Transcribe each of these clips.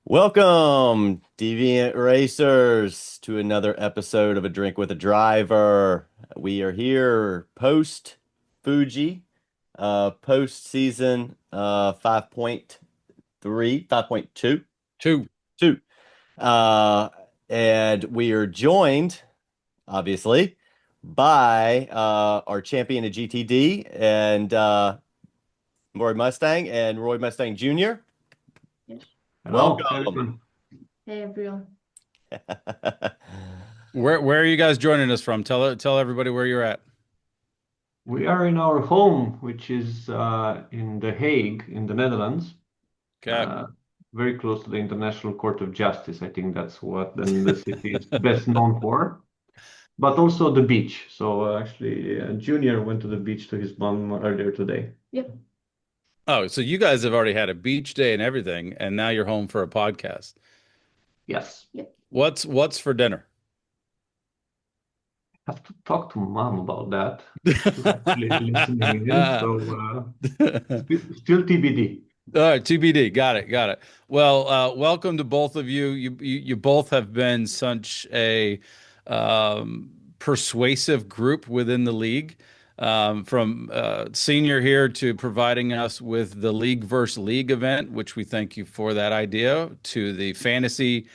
Welcome, Deviant Racers, to another episode of A Drink with a Driver. We are here post Fuji, post season 5.3, 5.2, Two. 2. Uh, and we are joined, obviously, by our champion of GTD and Roy Mustang and Roy Mustang Jr. Yes. Hello, Welcome. everyone. Hey everyone. Where are you guys joining us from? Tell everybody where you're at. We are in our home, which is in The Hague, in the Netherlands, Okay. uh, very close to the International Court of Justice. I think that's what then the city is best known for, but also the beach. So actually, Junior went to the beach to his mom earlier today. Yep. Oh, so you guys have already had a beach day and everything, and now you're home for a podcast. Yes, Yep. What's for dinner? have to talk to mom about that. She's actually listening in, so still TBD. All right, TBD. Got it. Got it. Well, welcome to both of you. You both have been such a persuasive group within the league. From senior here to providing us with the League versus League event, which we thank you for that idea, to the fantasy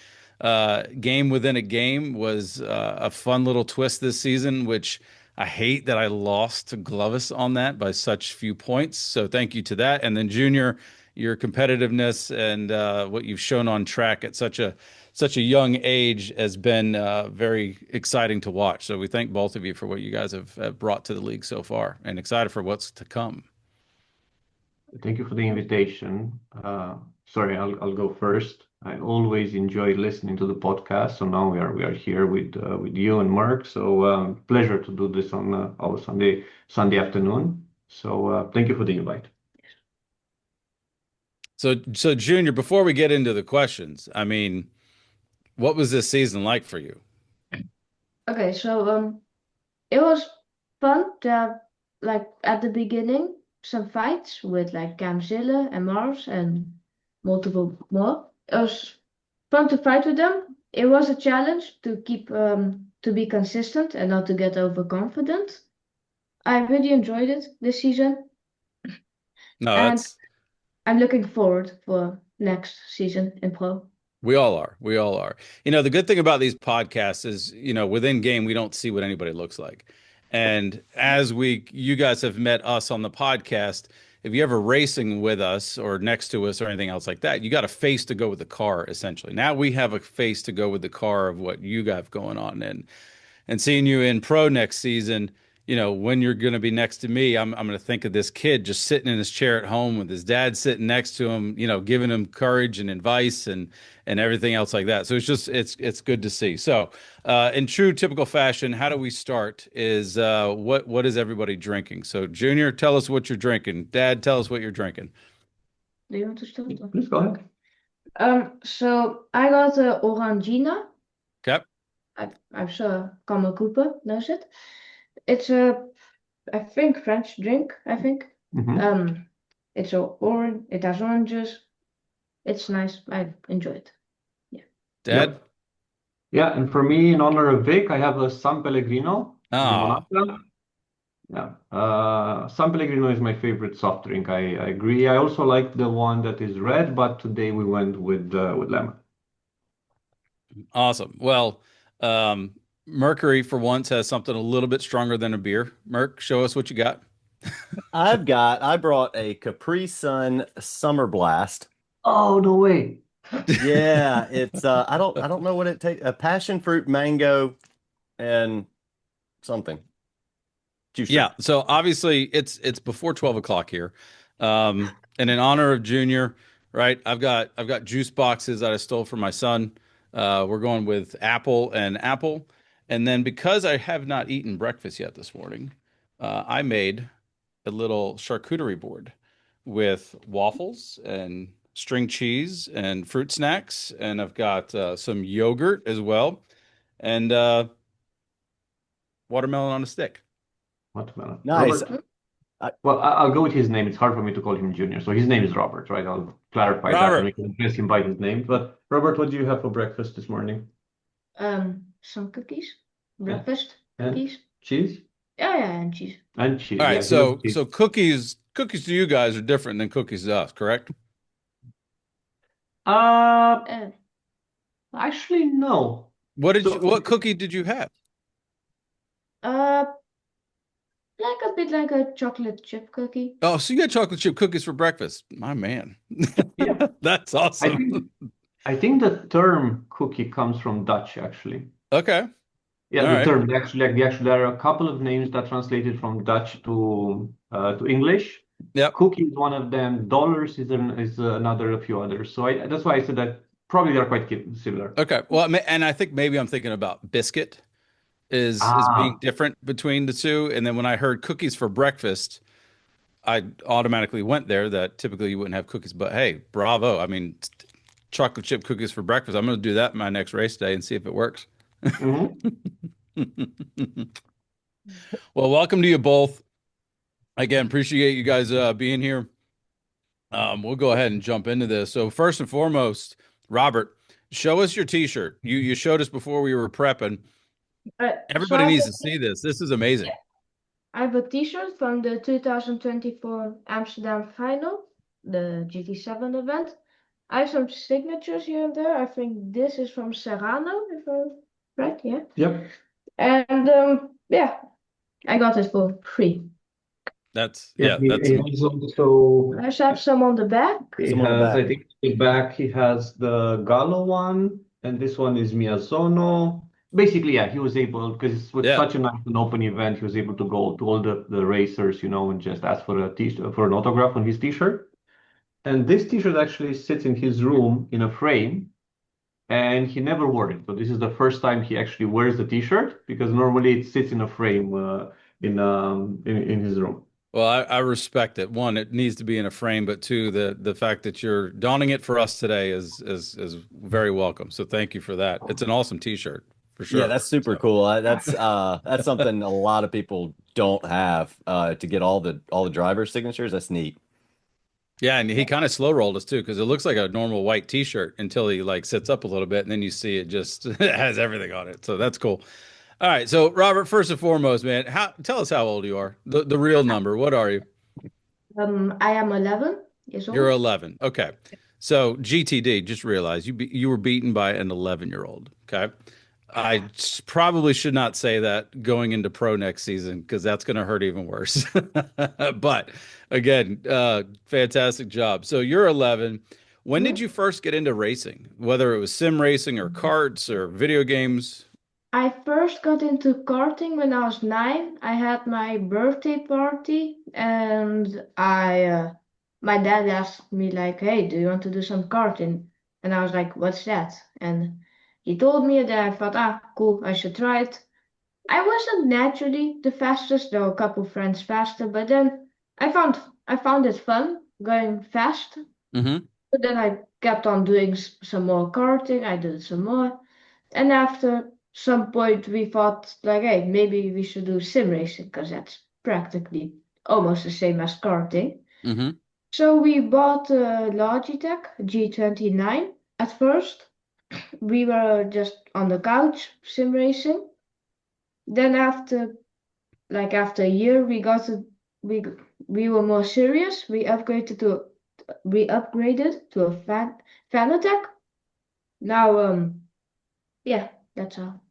game within a game was a fun little twist this season, which I hate that I lost to Glovis on that by such few points. So thank you to that. And then Junior, your competitiveness and what you've shown on track at such a young age has been very exciting to watch. So we thank both of you for what you guys have brought to the league so far, and excited for what's to come. Thank you for the invitation. Sorry, I'll go first. I always enjoy listening to the podcast, so now we are here with you and Mark. So pleasure to do this on our Sunday afternoon. So thank you for the invite. So Junior, before we get into the questions, I mean, what was this season like for you? Okay, so it was fun to have like at the beginning some fights with like Camzilla and Mars and multiple more. It was fun to fight with them. It was a challenge to keep to be consistent and not to get overconfident. I really enjoyed it this season, No, and that's I'm looking forward for next season in Pro. We all are. We all are. The good thing about these podcasts is, within game, we don't see what anybody looks like. And as you guys have met us on the podcast, if you're ever racing with us or next to us or anything else like that, you got a face to go with the car, essentially. Now we have a face to go with the car of what you got going on. And seeing you in pro next season, when you're going to be next to me, I'm going to think of this kid just sitting in his chair at home with his dad sitting next to him, giving him courage and advice and everything else like that. So it's good to see. So, in true typical fashion, how do we start? Is what is everybody drinking? So, Junior, tell us what you're drinking. Dad, tell us what you're drinking. Do you want to start? Please go ahead. So I got Orangina. Okay. I'm sure Kamal Cooper knows it. It's a, I think, French drink, I think. Mhm. It's it has oranges. It's nice. I enjoy it. Yeah. Dad? Yep. Yeah, and for me, in honor of Vic, I have a San Pellegrino Ah, Limonata. Yeah, San Pellegrino is my favorite soft drink. I agree. I also like the one that is red, but today we went with lemon. awesome. Well, um, Mercury for once has something a little bit stronger than a beer. Merc, show us what you got. I brought a Capri Sun Summer Blast. Oh, no way. Yeah, it's I don't know what it takes. A passion fruit, mango, and something. Juice Yeah, drink. so obviously it's before 12 o'clock here. And in honor of Junior, right? I've got juice boxes that I stole from my son. We're going with apple and apple. And then because I have not eaten breakfast yet this morning, I made a little charcuterie board with waffles and string cheese and fruit snacks, and I've got some yogurt as well, and watermelon on a stick. Watermelon. Nice. Robert? Well, I'll go with his name. It's hard for me to call him Junior. So his name is Robert, right? I'll clarify that and we Robert. can address him by his name. But Robert, what do you have for breakfast this morning? Some cookies, Yeah. breakfast And cookies. cheese? Yeah, and cheese. And cheese. All Yeah, right, he loves cheese. so cookies to you guys are different than cookies to us, correct? Uh, Actually, no. So What cookie did you have? like a bit like a chocolate chip cookie. Oh, so you had chocolate chip cookies for breakfast. My man. yeah, That's I awesome. think I think the term cookie comes from Dutch, actually. Okay. Yeah, All the right. term actually there are a couple of names that translated from Dutch to English. Yep. Cookie is one of them. Dollars is another, a few others. So that's why I said that probably they're quite similar. Okay. Well, and I think maybe I'm thinking about biscuit is being Ah, different between the two. And then when I heard cookies for breakfast, I automatically went there that typically you wouldn't have cookies. But hey, bravo. I mean, chocolate chip cookies for breakfast. I'm going to do that my next race day and see if it works. mhm. Well, welcome to you both. Again, appreciate you guys being here. We'll go ahead and jump into this. So first and foremost, Robert, show us your t-shirt. You showed us before we were prepping. So Everybody I needs have to see this. This is amazing. I have a t-shirt from the 2024 Amsterdam Final, the GT7 event. I have some signatures here and there. I think this is from Serrano, if I'm right, yeah. Yep. And yeah, I got it for free. That's Yeah, that's he has also I also have some on the back. he Some on the has, back. I think, the back he has the Gallo one, and this one is Miyazono. Basically, yeah, he was able because with yeah. such a nice and open event, he was able to go to all the racers, and just ask for for an autograph on his t-shirt. And this t-shirt actually sits in his room in a frame, and he never wore it. So this is the first time he actually wears the t-shirt because normally it sits in a frame in his room. Well, I respect it. One, it needs to be in a frame, but two, the fact that you're donning it for us today is very welcome. So thank you for that. It's an awesome t-shirt for sure. Yeah, that's super So, cool. That's something a lot of people don't have to get all the driver signatures. That's neat. yeah, and he kind of slow rolled us too because it looks like a normal white t-shirt until he like sits up a little bit and then you see it just has everything on it. So that's cool. All right, so Robert, first and foremost, man, tell us how old you are. The real number. What are you? I am 11 years You're old. 11. Okay. So GTD, just realize you were beaten by an 11-year-old. Okay. I probably should not say that going into pro next season because that's going to hurt even worse. But again, fantastic job. So you're 11. When did you first get into racing? Whether it was sim racing or karts or video games? I first got into karting when I was 9. I had my birthday party and my dad asked me like, "Hey, do you want to do some karting?" And I was like, "What's that?" And he told me that I thought, cool, I should try it. I wasn't naturally the fastest, though a couple friends faster, but then I found it fun going fast. Mm-hmm. But then I kept on doing some more karting. I did some more. And after some point, we thought, like, hey, maybe we should do sim racing because that's practically almost the same as karting. Mm-hmm. So we bought a Logitech G29 at first. We were just on the couch sim racing. Then after a year, we were more serious. We upgraded to a Fanatec. Now, yeah, that's all.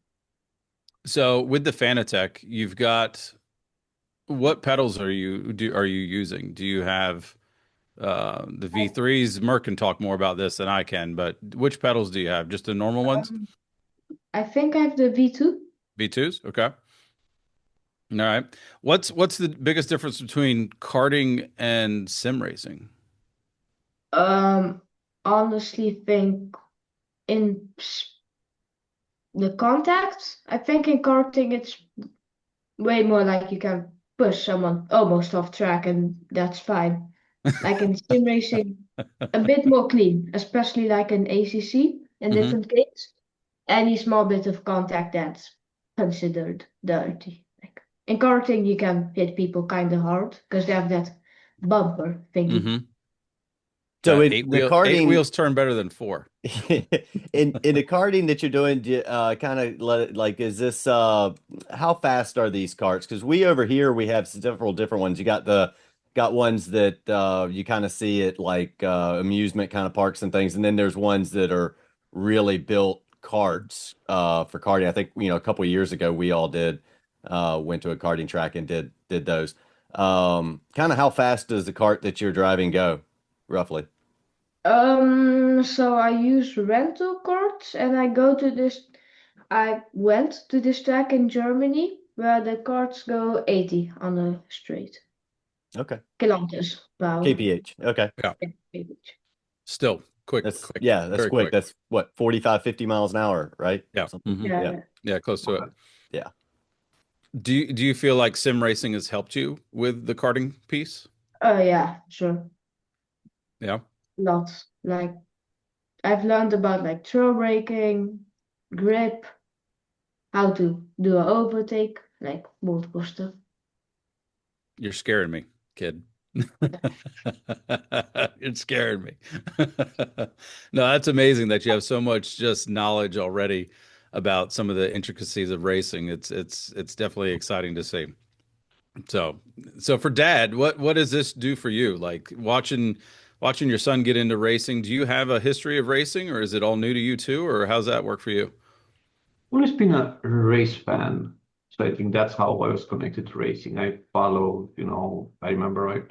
So with the Fanatec, you've got what pedals are you using? Do you have the V3s? Merc can talk more about this than I can, but which pedals do you have? Just the normal ones? I think I have the V2. V2s? Okay. All right. What's the biggest difference between karting and sim racing? Honestly think in the contacts, I think in karting it's way more like you can push someone almost off track and that's fine. Like in sim racing, a bit more clean, especially like in ACC in different games. Any small bit of contact that's considered dirty. Like, In karting, you can hit people kind of hard because they have that bumper thingy. Mm-hmm. So in eight the eight karting, wheels turn better than four. in the karting that you're doing, kind of let it like, is this how fast are these carts? Because we over here we have several different ones. You got ones that you kind of see at like amusement kind of parks and things, and then there's ones that are really built carts for karting. I think a couple of years ago we all did went to a karting track and did those. Kind of how fast does the cart that you're driving go, roughly? So I use rental carts and I went to this track in Germany where the carts go 80 on the street. Okay. Kilometers per hour. kph. Okay. Yeah. kph. Still quick. That's that's very quick. That's what, 45, 50 miles an hour, right? Yeah. Something. Mhm. Yeah. Yeah, close to it. Yeah. Do you feel like sim racing has helped you with the karting piece? Oh yeah, sure. Yeah. Lots. Like I've learned about like trail braking, grip, how to do an overtake, like multiple stuff. You're scaring me, kid. You're scaring me. No, that's amazing that you have so much just knowledge already about some of the intricacies of racing. It's definitely exciting to see. So for Dad, what does this do for you? Like watching your son get into racing, do you have a history of racing, or is it all new to you too, or how's that work for you? Always been a race fan. So I think that's how I was connected to racing. I followed, I remember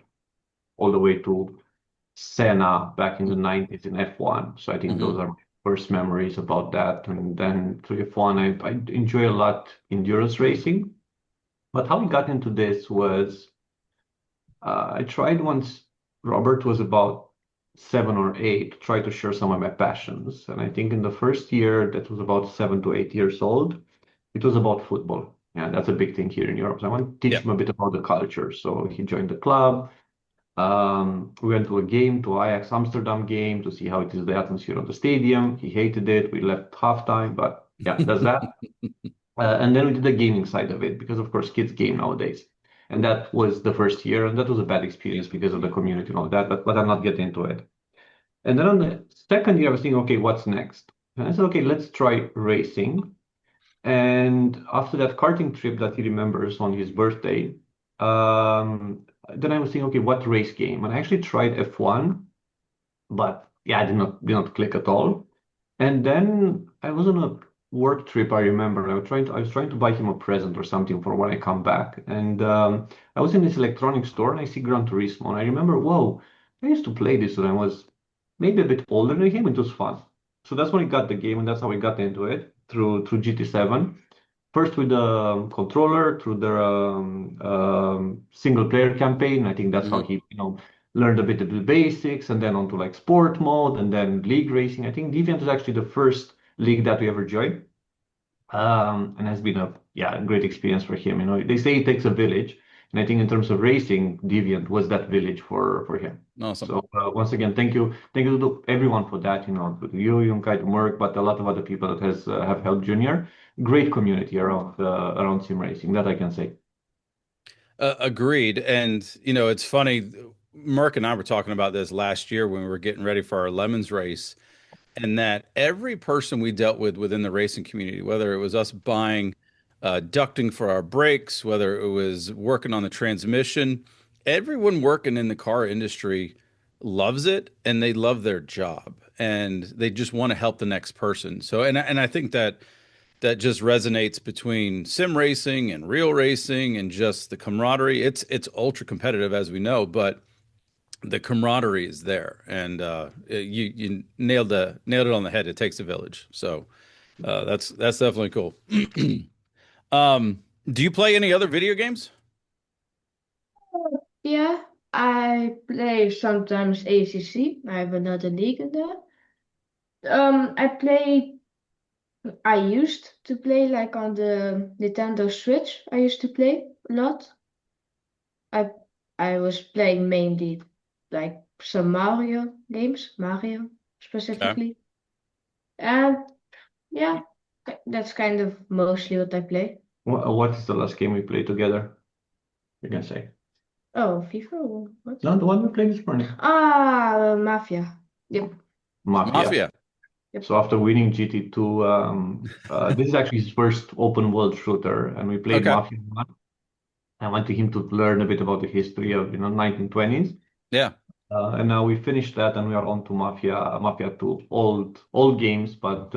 all the way to Senna back in the 90s in F1. So I think those are my first memories about that. And then to F1, I enjoy a lot endurance racing. But how I got into this was I tried once. Robert was about 7 or 8, to try to share some of my passions. And I think in the first year, that was about 7 to 8 years old, it was about football. Yeah, that's a big thing here in Europe. So I want to teach him a bit about the culture. So he joined the club. We went to a game, to Ajax Amsterdam game, to see how it is the atmosphere of the stadium. He hated it. We left halftime, but yeah, that's that. And then we did the gaming side of it because, of course, kids game nowadays. And that was the first year, and that was a bad experience because of the community and all that. But I'm not getting into it. And then on the second year, I was thinking, okay, what's next? And I said, okay, let's try racing. And after that karting trip that he remembers on his birthday, then I was thinking, okay, what race game? And I actually tried F1, but yeah, I did not click at all. And then I was on a work trip, I remember. I was trying to buy him a present or something for when I come back. And I was in this electronics store and I see Gran Turismo. And I remember, whoa, I used to play this when I was maybe a bit older than him. It was fun. So that's when I got the game, and that's how I got into it through GT7. First with the controller, through the single player campaign. I think that's how he, learned a bit of the basics, and then onto like sport mode, and then league racing. I think Deviant was actually the first league that we ever joined, and has been a great experience for him. They say it takes a village, and I think in terms of racing, Deviant was that village for him. Awesome. So once again, thank you to everyone for that. To you, Yunkai, to Merck, but a lot of other people that have helped Junior. Great community around sim racing, that I can say. Agreed. And it's funny. Merck and I were talking about this last year when we were getting ready for our Lemons race, and that every person we dealt with within the racing community, whether it was us buying ducting for our brakes, whether it was working on the transmission, everyone working in the car industry loves it and they love their job and they just want to help the next person. So, and I think that just resonates between sim racing and real racing and just the camaraderie. It's ultra competitive, as we know, but the camaraderie is there, and you nailed it on the head. It takes a village, so that's definitely cool. Do you play any other video games? Yeah, I play sometimes ACC. I have another league in there. I used to play like on the Nintendo Switch. I used to play a lot. I was playing mainly like some Mario games, Mario specifically. And yeah, that's kind of mostly what I play. What is the last game we played together? You can say. Oh, FIFA or what? No, the one we played this morning. Mafia. Yep. Mafia. Mafia. So after winning GT2, this is actually his first open world shooter, and we played Okay. Mafia 1. I wanted him to learn a bit about the history of 1920s. Yeah. And now we finished that, and we are on to Mafia 2. Old games, but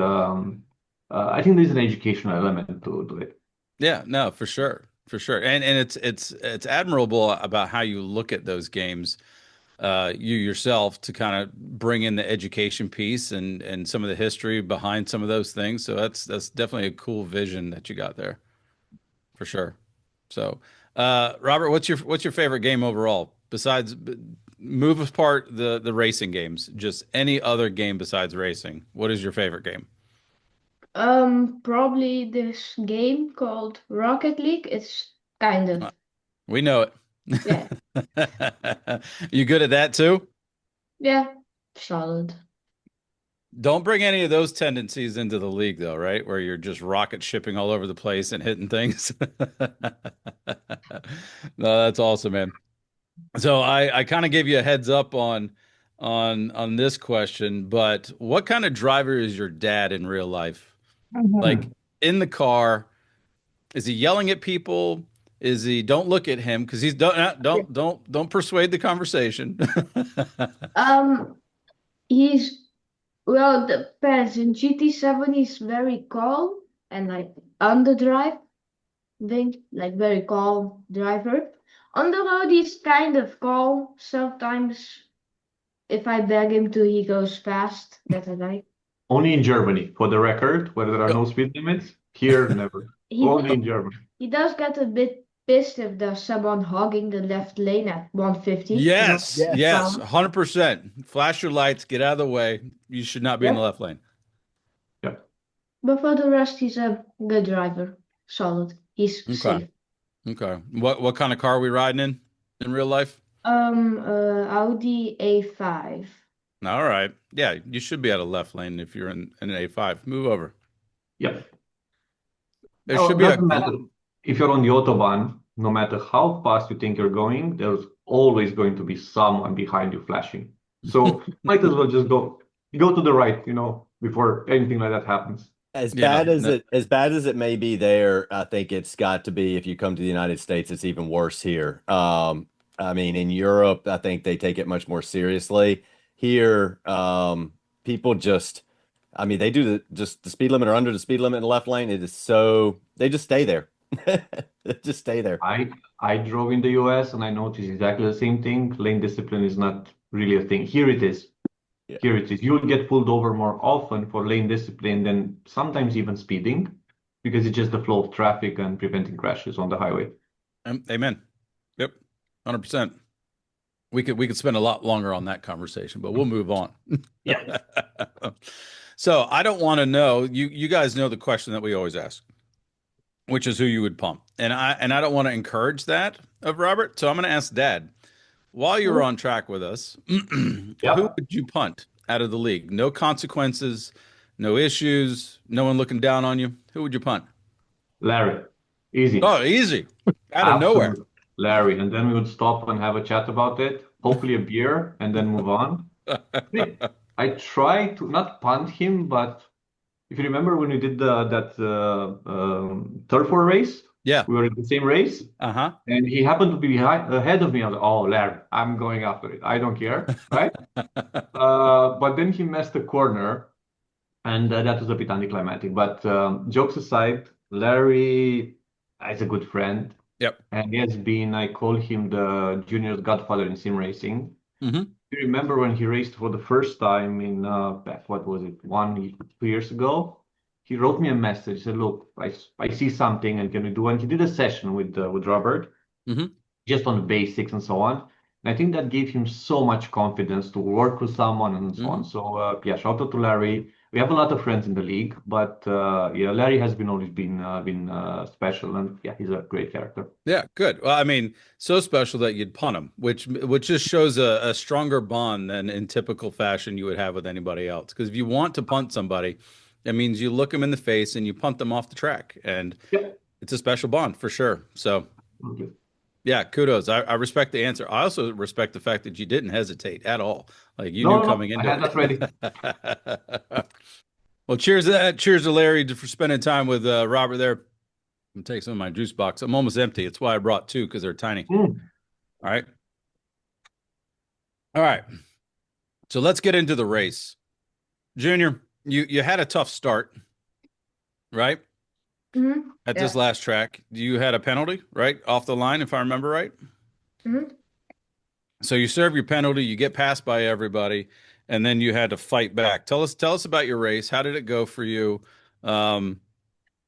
I think there's an educational element to it. Yeah, no, for sure. For sure. And it's admirable about how you look at those games, you yourself, to kind of bring in the education piece and some of the history behind some of those things. So that's definitely a cool vision that you got there, for sure. So, Robert, what's your favorite game overall besides move apart the racing games, just any other game besides racing? What is your favorite game? Probably this game called Rocket League. It's kind of, We know it. yeah, You good at that too? yeah, solid. Don't bring any of those tendencies into the league, though, right? Where you're just rocket shipping all over the place and hitting things. No, that's awesome, man. So I kind of gave you a heads up on this question, but what kind of driver is your dad in real life? Like in the car, is he yelling at people? Is he don't look at him because he's don't persuade the conversation. Um, he's well, depends. In GT7, he's very calm and like on the drive, think like very calm driver. On the road, he's kind of calm. Sometimes, if I beg him to, he goes fast. That I like. Only in Germany, for the record, where there are no speed limits. Here, never. He Only in Germany. he does get a bit pissed if there's someone hogging the left lane at 150. Yes, Yes. yes, 100%. Flash your lights, get out of the way. You should not be in the left lane. Yep. But for the rest, he's a good driver. Solid. He's Okay. safe. Okay. What kind of car are we riding in real life? Audi A5. All right. Yeah, you should be out of left lane if you're in an A5. Move over. Yep. There No, should be a doesn't matter. If you're on the Autobahn, no matter how fast you think you're going, there's always going to be someone behind you flashing. So might as well just go to the right, before anything like that happens. As Yeah, bad as no- it may be there, I think it's got to be if you come to the United States, it's even worse here. I mean, in Europe, I think they take it much more seriously. Here, people just, I mean, they do just the speed limit or under the speed limit in the left lane. It is so they just stay there. They just stay there. I drove in the US and I noticed exactly the same thing. Lane discipline is not really a thing. Here it is. Yeah. Here it is. You will get pulled over more often for lane discipline than sometimes even speeding, because it's just the flow of traffic and preventing crashes on the highway. Amen. Yep. 100%. We could spend a lot longer on that conversation, but we'll move on. Yeah. So I don't want to know. You guys know the question that we always ask, which is who you would pump. And I don't want to encourage that of Robert. So I'm going to ask Dad, while you were on track with us, who would you punt out of the league? No consequences, no issues, no one looking down on you. Who would you punt? Larry, easy. Oh, easy. Out of nowhere. Absolute Larry. And then we would stop and have a chat about it, hopefully a beer, and then move on. I try to not punt him, but if you remember when we did that turf war race, Yeah. we were in the same race, Uh-huh. and he happened to be ahead of me. I was like, oh, Larry, I'm going after it. I don't care, right? But then he messed the corner, and that was a bit anticlimactic. But jokes aside, Larry is a good friend, Yep. and he has been, I call him the junior's godfather in sim racing. Mm-hmm. You remember when he raced for the first time in what was it, 2 years ago? He wrote me a message, said, "Look, I see something, and can we do?" And he did a session with Robert, Mm-hmm. just on the basics and so on. And I think that gave him so much confidence to work with someone and so on. So yeah, shout out to Larry. We have a lot of friends in the league, but yeah, Larry has always been special, and yeah, he's a great character. Yeah, good. Well, I mean, so special that you'd punt him, which just shows a stronger bond than in typical fashion you would have with anybody else. Because if you want to punt somebody, that means you look them in the face and you punt them off the track. And Yeah. It's a special bond for sure. So Okay. yeah, kudos. I respect the answer. I also respect the fact that you didn't hesitate at all. Like you No, knew no, no, coming I into had that ready. it. Well, cheers to that. Cheers to Larry for spending time with Robert there. I'm take some of my juice box. I'm almost empty. That's why I brought two because they're tiny. Mm. All right. All right. So let's get into the race. Junior, you had a tough start, right? Mm-hmm. At this Yeah. last track. You had a penalty, right? Off the line, if I remember right. Mm-hmm. So you serve your penalty, you get passed by everybody, and then you had to fight back. Tell us about your race. How did it go for you? Um,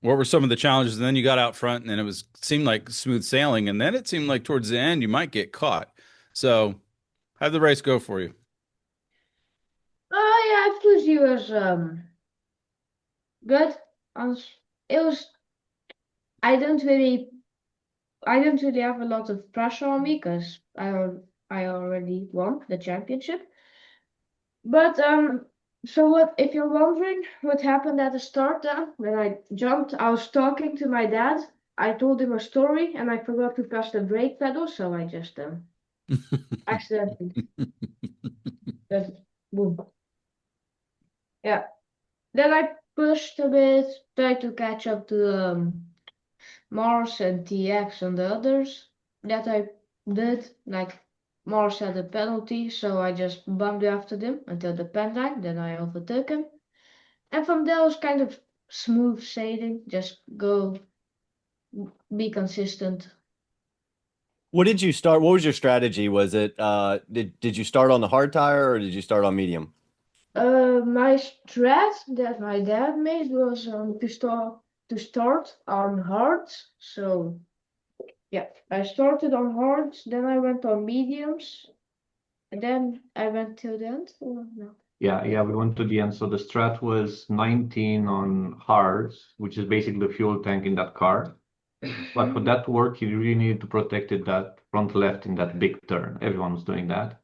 what were some of the challenges? And then you got out front, and then seemed like smooth sailing. And then it seemed like towards the end you might get caught. So how did the race go for you? Oh yeah, Fuji was good. It was. I don't really. I don't really have a lot of pressure on me because I already won the championship. But so what? If you're wondering what happened at the start, then when I jumped, I was talking to my dad. I told him a story, and I forgot to press the brake pedal, so I just accidentally. Just boom. Yeah. Then I pushed a bit, tried to catch up to Mars and TX and the others that I did. Like Mars had a penalty, so I just bumped after them until the pen line. Then I overtook him, and from there it was kind of smooth sailing. Just go, be consistent. What did you start? What was your strategy? Was it did you start on the hard tire or did you start on medium? My strat that my dad made was to start on hards. So yeah, I started on hards, then I went on mediums, and then I went till the end. Or no? Yeah, we went to the end. So the strat was 19 on hards, which is basically the fuel tank in that car. But for that to work, you really needed to protect it that front left in that big turn. Everyone was doing that.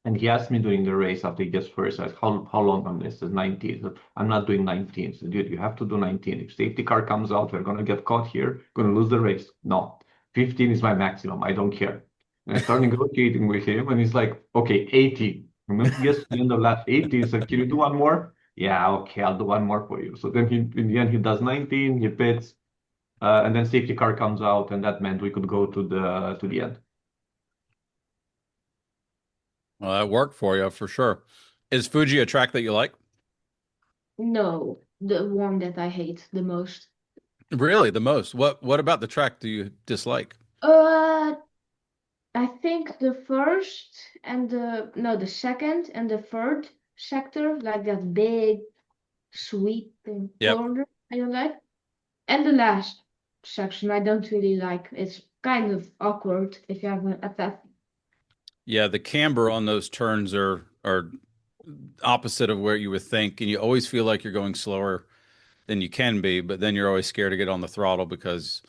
And he asked me during the race after he gets first, I said, how long on this? He says 19. So I'm not doing 19. So dude, you have to do 19. If safety car comes out, we're gonna get caught here, gonna lose the race. No, 15 is my maximum. I don't care. And I started negotiating with him, and he's like, okay, 18. And when he gets to the end of lap 18, he said, can you do one more? Yeah, okay, I'll do one more for you. So then in the end, he does 19, he pits, and then safety car comes out, and that meant we could go to the end. Well, that worked for you for sure. Is Fuji a track that you like? No, the one that I hate the most. Really, the most? What about the track do you dislike? Uh, I think the first and the second and the third sector, like that big sweeping Yep. corner, I don't like. And the last section, I don't really like. It's kind of awkward if you have a that. Yeah, the camber on those turns are opposite of where you would think, and you always feel like you're going slower than you can be, but then you're always scared to get on the throttle because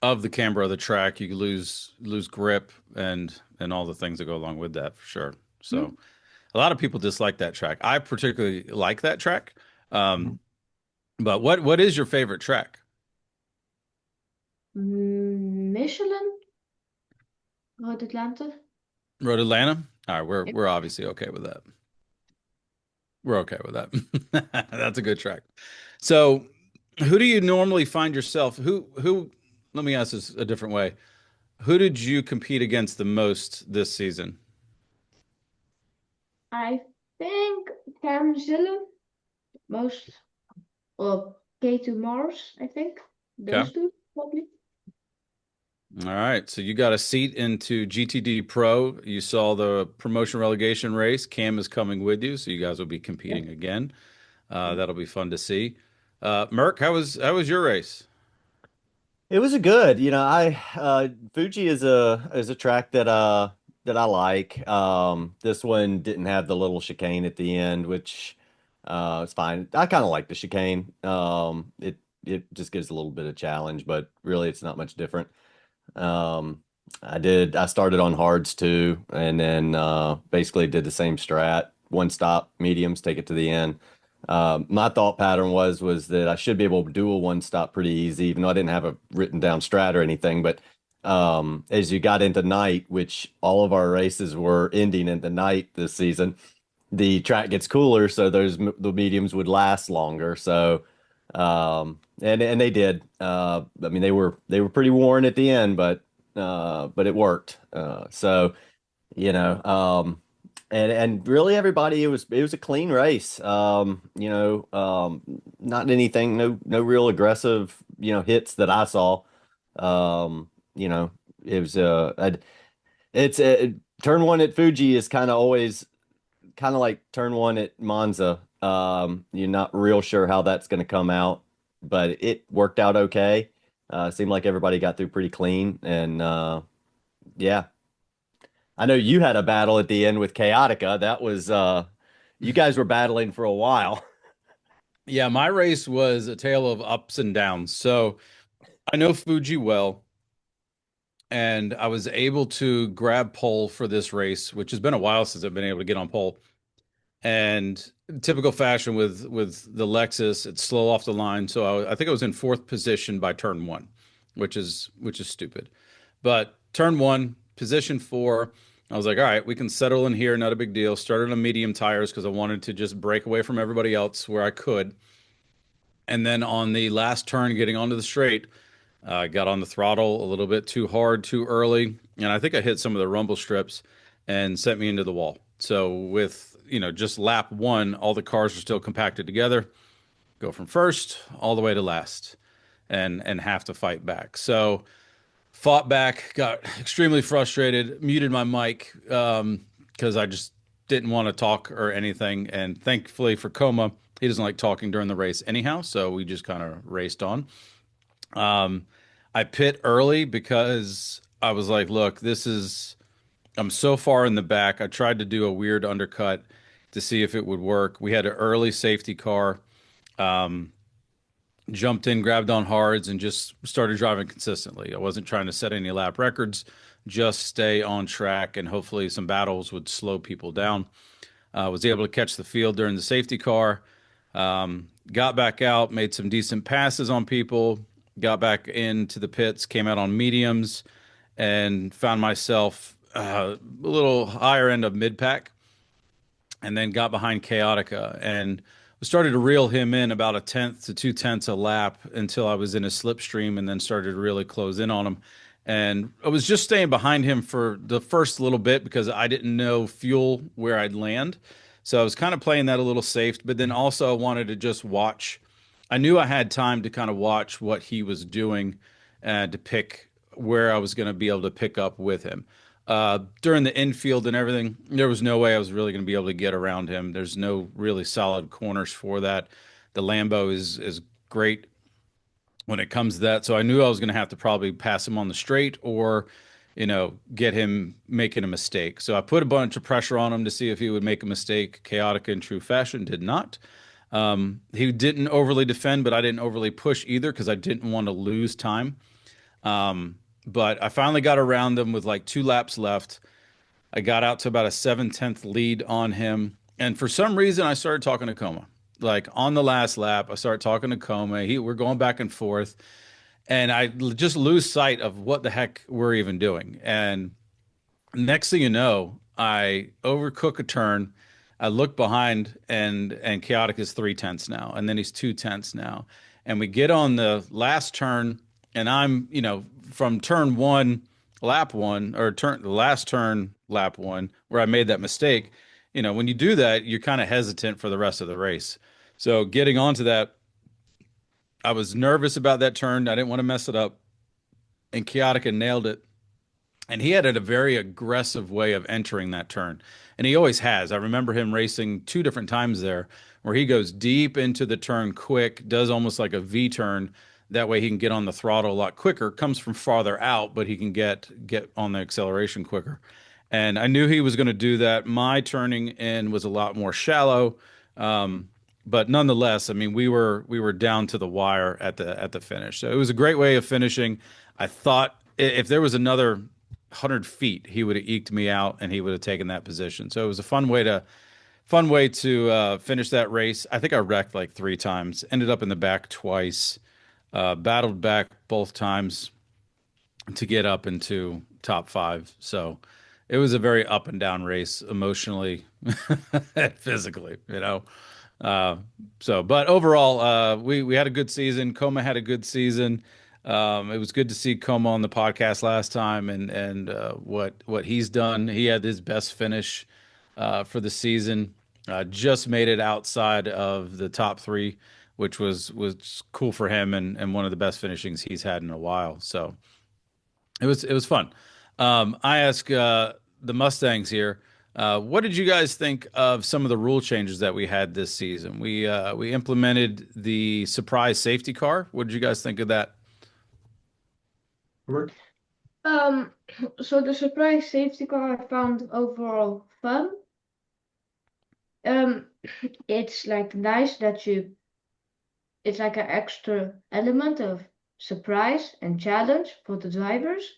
of the camber of the track. You lose grip and all the things that go along with that for sure. So a lot of people dislike that track. I particularly like that track. But what is your favorite track? Michelin, Road Atlanta. Road Atlanta? All right, we're Yep. we're obviously okay with that. We're okay with that. That's a good track. So, who do you normally find yourself? Who? Let me ask this a different way. Who did you compete against the most this season? I think Cam Zillen, most, or K2 Mars, I think. Okay. Those two, probably. All right. So you got a seat into GTD Pro. You saw the promotion relegation race. Cam is coming with you, so you guys will be competing again. That'll be fun to see. Merck, how was your race? It was a good, I Fuji is a track that I like. This one didn't have the little chicane at the end, which it's fine. I kind of like the chicane. It just gives a little bit of challenge, but really it's not much different. Um, I started on hards too, and then basically did the same strat, one stop, mediums, take it to the end. My thought pattern was that I should be able to do a one stop pretty easy, even though I didn't have a written down strat or anything. But as you got into night, which all of our races were ending into night this season, the track gets cooler, so the mediums would last longer. So and they did. I mean, they were pretty worn at the end, but it worked. So you know, and really everybody, it was a clean race. Not anything, no real aggressive, hits that I saw. You know, it was it's turn one at Fuji is kind of always kind of like turn one at Monza. You're not real sure how that's going to come out, but it worked out okay. Seemed like everybody got through pretty clean, and yeah. I know you had a battle at the end with Chaotica. That was you guys were battling for a while. Yeah, my race was a tale of ups and downs. So I know Fuji well, and I was able to grab pole for this race, which has been a while since I've been able to get on pole. And typical fashion with the Lexus, it's slow off the line. So I think I was in fourth position by turn one, which is stupid. But turn one, position four, I was like, all right, we can settle in here, not a big deal. Started on medium tires because I wanted to just break away from everybody else where I could. And then on the last turn, getting onto the straight, I got on the throttle a little bit too hard, too early, and I think I hit some of the rumble strips and sent me into the wall. So with, just lap one, all the cars are still compacted together. Go from first all the way to last and have to fight back. So fought back, got extremely frustrated, muted my mic because I just didn't want to talk or anything. And thankfully for Coma, he doesn't like talking during the race anyhow. So we just kind of raced on. I pit early because I was like, look, I'm so far in the back. I tried to do a weird undercut to see if it would work. We had an early safety car. Jumped in, grabbed on hards, and just started driving consistently. I wasn't trying to set any lap records, just stay on track, and hopefully some battles would slow people down. Was able to catch the field during the safety car. Got back out, made some decent passes on people, got back into the pits, came out on mediums, and found myself a little higher end of mid pack, and then got behind Chaotica and started to reel him in about a tenth to 2/10 a lap until I was in a slipstream, and then started to really close in on him. And I was just staying behind him for the first little bit because I didn't know fuel where I'd land. So I was kind of playing that a little safe, but then also I wanted to just watch. I knew I had time to kind of watch what he was doing and to pick where I was going to be able to pick up with him. During the infield and everything, there was no way I was really going to be able to get around him. There's no really solid corners for that. The Lambo is great when it comes to that. So I knew I was going to have to probably pass him on the straight or, get him making a mistake. So I put a bunch of pressure on him to see if he would make a mistake. Chaotica in true fashion did not. He didn't overly defend, but I didn't overly push either because I didn't want to lose time. But I finally got around him with like 2 laps left. I got out to about a 7/10 lead on him. And for some reason, I started talking to Coma. Like on the last lap, I started talking to Coma. We're going back and forth. And I just lose sight of what the heck we're even doing. And next thing you know, I overcook a turn. I look behind, and Chaotic is 3/10 now. And then he's 2/10 now. And we get on the last turn, and I'm, from turn one, lap one, or the last turn, lap one, where I made that mistake. When you do that, you're kind of hesitant for the rest of the race. So getting onto that, I was nervous about that turn. I didn't want to mess it up. And Chaotica nailed it. And he had a very aggressive way of entering that turn. And he always has. I remember him racing 2 different times there where he goes deep into the turn quick, does almost like a V turn. That way he can get on the throttle a lot quicker. Comes from farther out, but he can get on the acceleration quicker. And I knew he was going to do that. My turning in was a lot more shallow. But nonetheless, I mean, we were down to the wire at the finish. So it was a great way of finishing. I thought if there was another 100 feet, he would have eked me out and he would have taken that position. So it was a fun way to fun way to finish that race. I think I wrecked like 3 times, ended up in the back twice, battled back both times to get up into top five. So it was a very up and down race emotionally and physically, you know. Uh, but overall, we had a good season. Coma had a good season. It was good to see Coma on the podcast last time, and what he's done. He had his best finish for the season. Just made it outside of the top three, which was cool for him, and one of the best finishings he's had in a while. So it was fun. I ask the Mustangs here, what did you guys think of some of the rule changes that we had this season? We implemented the surprise safety car. What did you guys think of that? Robert? Um, so the surprise safety car I found overall fun. Um, it's like nice that it's like an extra element of surprise and challenge for the drivers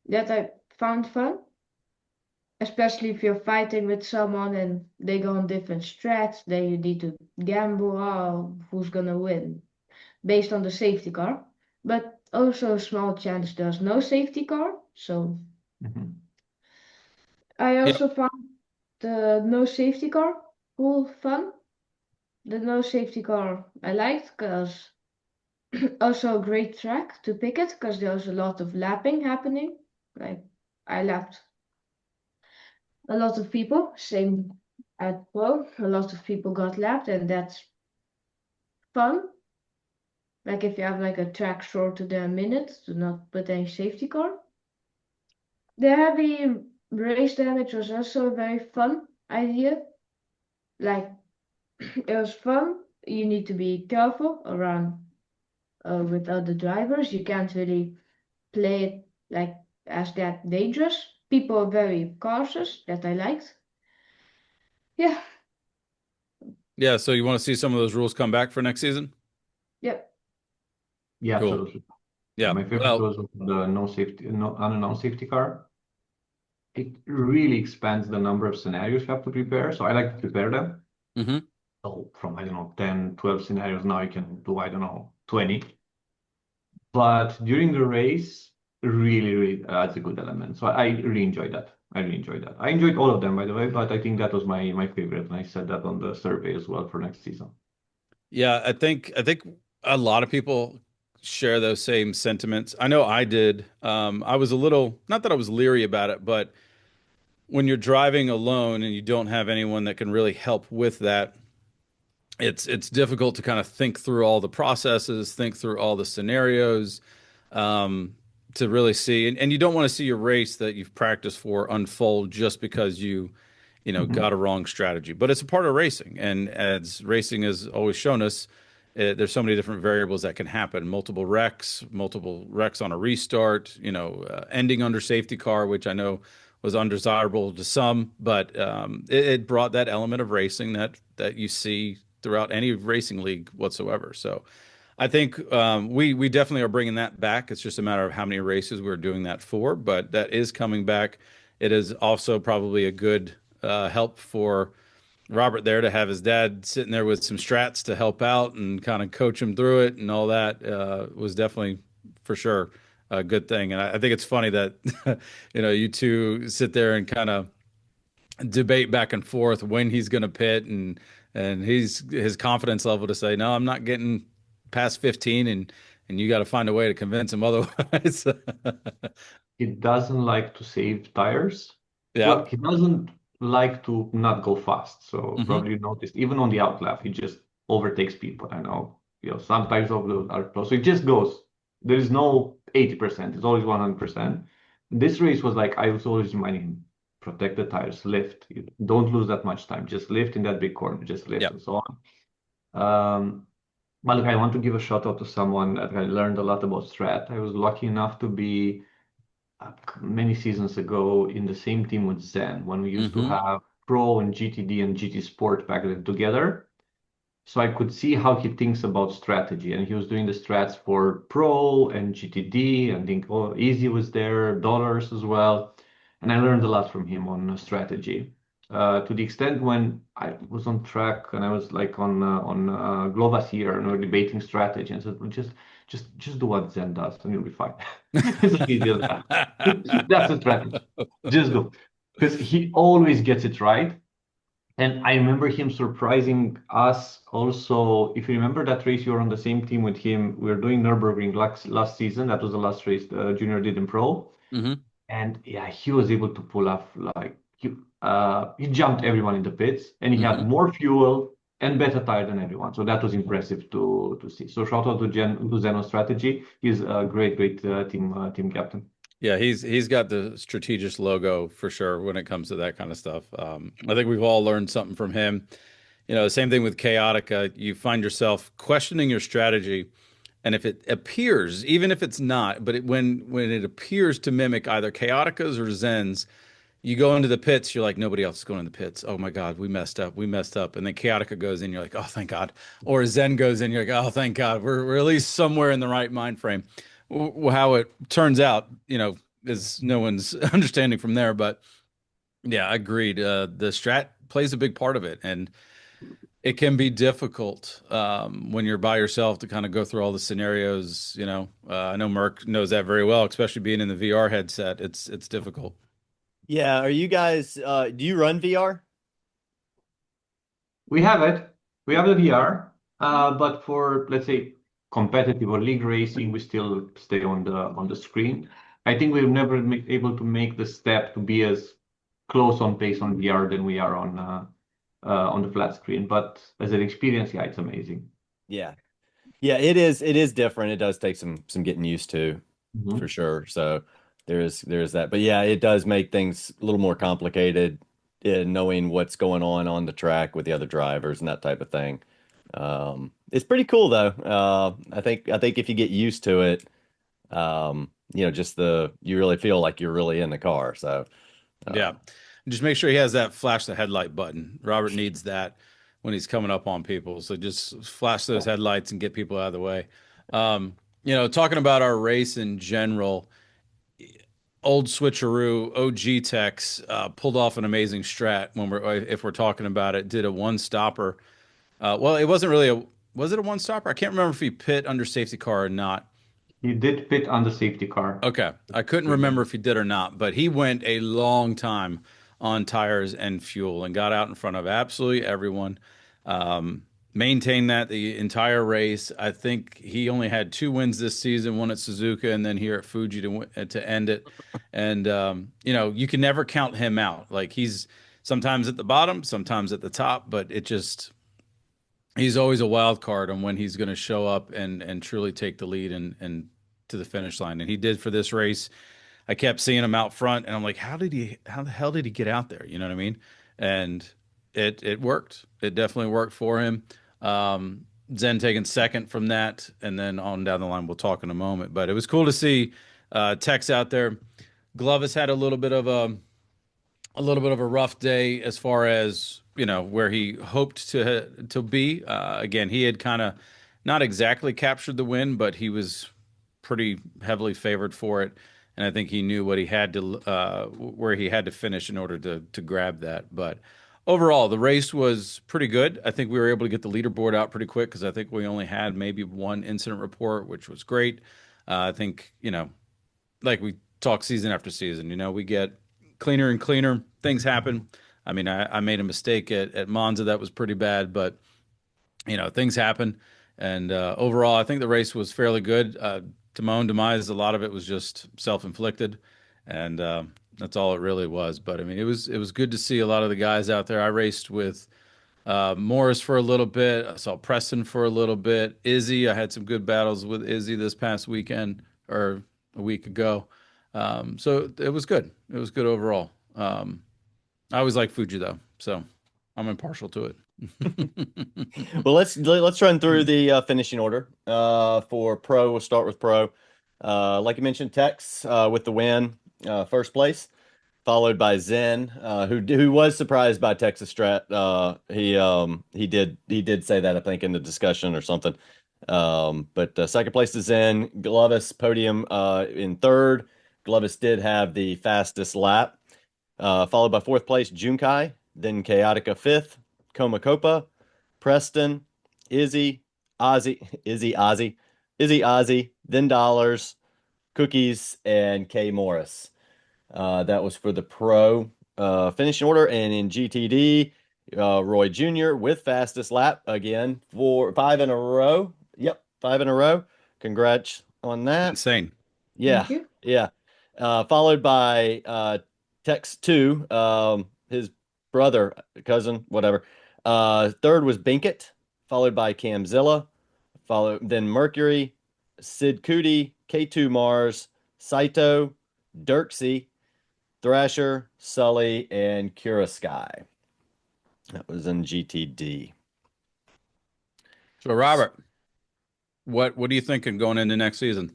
that I found fun. Especially if you're fighting with someone and they go on different strats, then you need to gamble who's gonna win based on the safety car. But also a small chance there's no safety car. So Mhm. I Yeah, also found the no safety car cool fun. The no safety car I liked because also a great track to pick it because there was a lot of lapping happening. Like I lapped a lot of people, same at Pro, a lot of people got lapped, and that's fun. Like if you have like a track shorter than a minute, to not put any safety car. The heavy race damage was also a very fun idea. Like it was fun. You need to be careful around with other drivers. You can't really play it like as that dangerous. People are very cautious, that I liked. Yeah, yeah. So you want to see some of those rules come back for next season? yeah. Yeah, Cool. absolutely. Yeah. My favorite Well, was the no safety, no unannounced safety car. It really expands the number of scenarios you have to prepare. So I like to prepare them. hmm So from, I don't know, 10, 12 scenarios, now you can do, I don't know, 20. But during the race, really, really adds a good element. So I really enjoyed that. I really enjoyed that. I enjoyed all of them, by the way, but I think that was my favorite. And I said that on the survey as well for next season. yeah. I think a lot of people share those same sentiments. I know I did. I was a little, not that I was leery about it, but when you're driving alone and you don't have anyone that can really help with that, it's difficult to kind of think through all the processes, think through all the scenarios, um, to really see. And you don't want to see your race that you've practiced for unfold just because you Mhm. got a wrong strategy. But it's a part of racing, and as racing has always shown us, there's so many different variables that can happen. Multiple wrecks on a restart. Ending under safety car, which I know was undesirable to some, but it brought that element of racing that you see throughout any racing league whatsoever. So I think we definitely are bringing that back. It's just a matter of how many races we're doing that for, but that is coming back. It is also probably a good help for Robert there to have his dad sitting there with some strats to help out and kind of coach him through it and all that was definitely for sure a good thing. And I think it's funny that you two sit there and kind of debate back and forth when he's going to pit and his confidence level to say no, I'm not getting past 15 and you got to find a way to convince him otherwise. He doesn't like to save tires. Yeah. Well, he doesn't like to not go fast. So hmm probably you noticed even on the outlap, he just overtakes people. I know, sometimes of those are close. So it just goes. There is no 80%. It's always 100%. This race was like I was always reminding him, protect the tires, lift. You don't lose that much time. Just lift in that big corner. Just lift Yeah. and so on. But look, I want to give a shout out to someone that I learned a lot about strat. I was lucky enough to be many seasons ago in the same team with Zen when we used to hmm have Pro and GTD and GT Sport back then together. So I could see how he thinks about strategy, and he was doing the strats for Pro and GTD, and think, oh, Easy was there, Dollars as well, and I learned a lot from him on strategy. to the extent when I was on track and I was like on Globus here and we were debating strategy and said, well, just do what Zen does and you'll be fine. It's like easy as that. That's the strategy. Just go. Because he always gets it right. And I remember him surprising us also. If you remember that race, you were on the same team with him. We were doing Nürburgring last season. That was the last race the junior did in pro. Hmm. And yeah, he was able to pull off like he jumped everyone in the pits and he had more fuel and better tire than everyone. So that was impressive to see. So shout out to Zeno Strategy. He's a great team captain. Yeah, he's got the strategist logo for sure when it comes to that kind of stuff. I think we've all learned something from him. You know, same thing with Chaotica. You find yourself questioning your strategy, and if it appears, even if it's not, but when it appears to mimic either Chaotica's or Zen's, you go into the pits, you're like, nobody else is going in the pits. Oh my God, we messed up. We messed up. And then Chaotica goes in, you're like, oh, thank God. Or Zen goes in, you're like, oh, thank God. We're at least somewhere in the right mind frame. How it turns out, you know, is no one's understanding from there. But yeah, agreed. The strat plays a big part of it. And it can be difficult when you're by yourself to kind of go through all the scenarios. You know, I know Merck knows that very well, especially being in the VR headset. It's difficult. Yeah, are you guys do you run VR? We have it. We have the VR, but for let's say competitive or league racing, we still stay on the screen. I think we've never been able to make the step to be as close on pace on VR than we are on the flat screen. But as an experience, yeah, it's amazing. Yeah. Yeah, it is different. It does take some getting used to for sure. So there is that. But yeah, it does make things a little more complicated in knowing what's going on the track with the other drivers and that type of thing. It's pretty cool though. I think if you get used to it, just you really feel like you're really in the car. So Yeah. Just make sure he has that flash the headlight button. Robert needs that when he's coming up on people. So just flash those headlights and get people out of the way. Talking about our race in general, old switcheroo OG Tex pulled off an amazing strat if we're talking about it. Did a one stopper. Well, it wasn't really was it a one stopper? I can't remember if he pit under safety car or not. He did pit on the safety car. Okay. I couldn't remember if he did or not, but he went a long time on tires and fuel and got out in front of absolutely everyone. Maintained that the entire race. I think he only had 2 wins this season, one at Suzuka and then here at Fuji to end it. And, you can never count him out. Like he's sometimes at the bottom, sometimes at the top, but he's always a wild card on when he's going to show up and truly take the lead and to the finish line. And he did for this race. I kept seeing him out front and I'm like, how the hell did he get out there? You know what I mean? And it worked. It definitely worked for him. Zen taking second from that. And then on down the line, we'll talk in a moment, but it was cool to see, Tex out there. Glovis had a little bit of a rough day as far as where he hoped to be. Again, he had kind of not exactly captured the win, but he was pretty heavily favored for it, and I think he knew what he had to where he had to finish in order to grab that. But overall, the race was pretty good. I think we were able to get the leaderboard out pretty quick because I think we only had maybe one incident report, which was great. I think like we talk season after season, we get cleaner and cleaner. Things happen. I mean, I made a mistake at Monza that was pretty bad, but things happen. And overall, I think the race was fairly good. To my own demise, a lot of it was just self-inflicted, and that's all it really was. But I mean, it was good to see a lot of the guys out there. I raced with Morris for a little bit. I saw Preston for a little bit. Izzy, I had some good battles with Izzy this past weekend or a week ago. So it was good. It was good overall. I always like Fuji though, so I'm impartial to it. Well, let's run through the finishing order. For pro, we'll start with pro. Like you mentioned, Tex with the win, first place, followed by Zen, who was surprised by Texas Strat. He did say that, I think, in the discussion or something. But second place to Zen. Glovis podium in third. Glovis did have the fastest lap. Followed by fourth place, Junkai. then Chaotica fifth, Comacopa, Preston, Izzy, Ozzy, then Dollars, Cookies, and K Morris. That was for the pro finishing order. And in GTD, Roy Jr. with fastest lap again for 5 in a row. Yep, 5 in a row. Congrats on that. Insane. Yeah, Thank you. yeah. Followed by Tex 2, his brother, cousin, whatever. Third was Binkett, followed by Camzilla, then Mercury, Sid Cootie, K2 Mars, Saito, Dirksey, Thrasher, Sully, and Cura Sky. That was in GTD. So Robert, what are you thinking going into next season?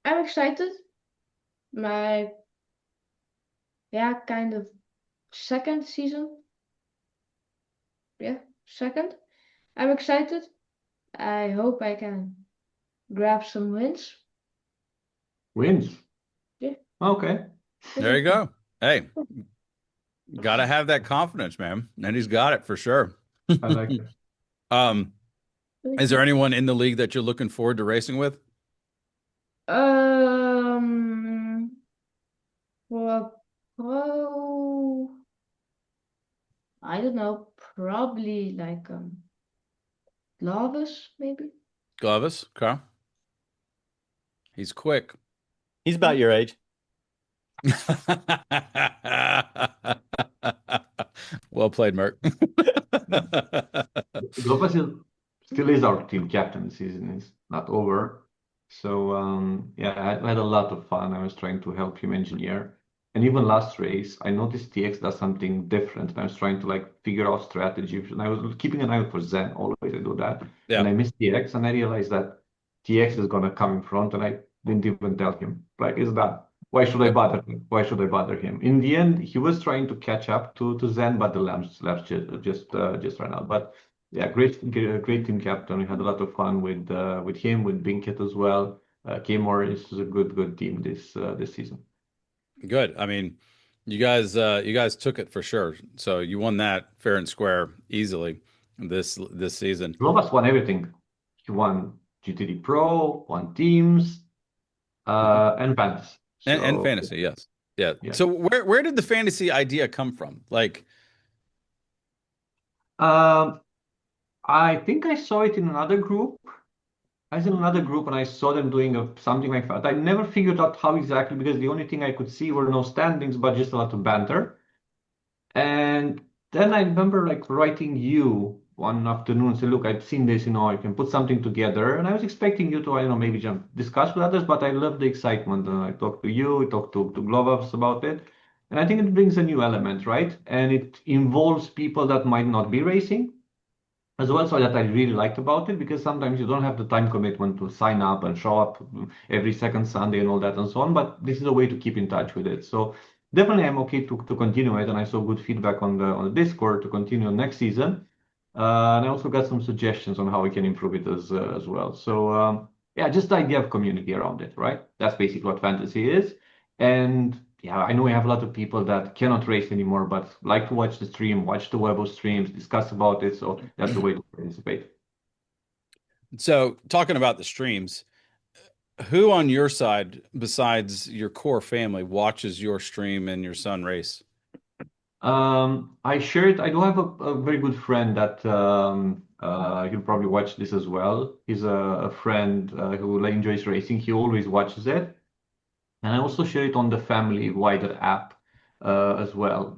I'm excited. My, yeah, kind of second season. Yeah, second. I'm excited. I hope I can grab some wins. Wins. Yeah. Okay. There you go. Hey, gotta have that confidence, man. And he's got it for sure. I like it. Is there anyone in the league that you're looking forward to racing with? For pro, I don't know, probably like Glavis, maybe. Glavis, okay. He's quick. He's about your age. Well played, Merc. Lopez still is our team captain. The season is not over. So yeah, I had a lot of fun. I was trying to help him engineer. And even last race, I noticed TX does something different. And I was trying to like figure out strategy. And I was keeping an eye out for Zen. Always I do that. Yeah. And I missed TX and I realized that TX is gonna come in front and I didn't even tell him. Like, is that why should I bother him? Why should I bother him? In the end, he was trying to catch up to Zen, but the laps just ran out. But yeah, great team captain. We had a lot of fun with him, with Binkett as well. K Morris is a good team this season. Good. I mean, you guys took it for sure. So you won that fair and square easily this season. Lovas won everything. He won GTD Pro, won teams, and fantasy. And fantasy, yes. Yeah. So where did the fantasy idea come from? Like, I think I saw it in another group. I was in another group and I saw them doing something like that. I never figured out how exactly because the only thing I could see were no standings, but just a lot of banter. And then I remember like writing you one afternoon and say, look, I've seen this, I can put something together. And I was expecting you to, I don't know, maybe just discuss with others, but I love the excitement. I talked to you, I talked to Glovovs about it. And I think it brings a new element, right? And it involves people that might not be racing as well. So that I really liked about it because sometimes you don't have the time commitment to sign up and show up every second Sunday and all that and so on. But this is a way to keep in touch with it. So definitely I'm okay to continue it. And I saw good feedback on the Discord to continue next season. And I also got some suggestions on how we can improve it as well. So yeah, just the idea of community around it, right? That's basically what fantasy is. And yeah, I know we have a lot of people that cannot race anymore, but like to watch the stream, watch the Webo streams, discuss about it. So that's the way to participate. So talking about the streams, who on your side, besides your core family, watches your stream and your son race? I shared. I do have a very good friend that he'll probably watch this as well. He's a friend who enjoys racing. He always watches it, and I also share it on the family wider app as well.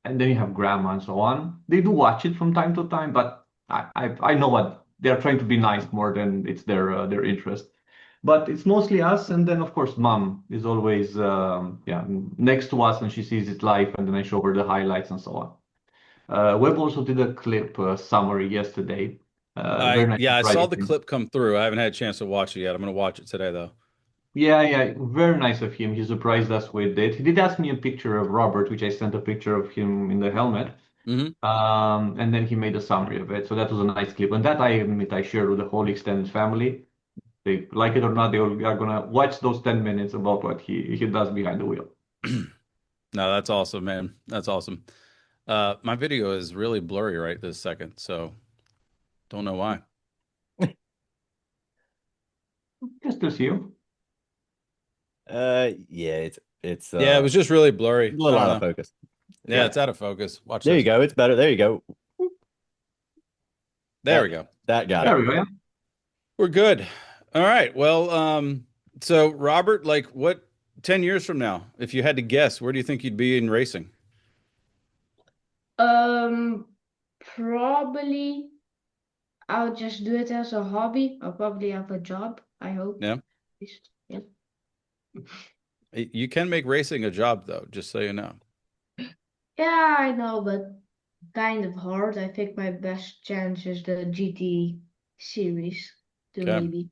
And then you have grandma and so on. They do watch it from time to time, but I know what they're trying to be nice more than it's their interest. But it's mostly us, and then of course mom is always next to us, and she sees it live, and then I show her the highlights and so on. Web also did a clip summary yesterday. Very nice I saw the clip come through. I haven't had a chance to watch it yet. I'm going to watch it today though. Yeah, very nice of him. He surprised us with it. He did ask me a picture of Robert, which I sent a picture of him in the helmet. And then he made a summary of it. So that was a nice clip, and that I admit I shared with the whole extended family. They like it or not, they are gonna watch those 10 minutes about what he does behind the wheel. No, that's awesome, man. That's awesome. My video is really blurry right this second, so don't know why. Can still see you. Yeah, it's Yeah, it was just really blurry. a I little don't out of know. focus. Yeah, it's out of focus. Watch There you this. go. It's better. There you go. There we go. That got There it. we go. Yeah. We're good. All right. Well, so Robert, like what 10 years from now, if you had to guess, where do you think you'd be in racing? Probably I'll just do it as a hobby. I'll probably have a job, I hope. Yeah. Yeah. You can make racing a job though, just so you know. Yeah, I know, but kind of hard. I think my best chance is the GT series to Okay. maybe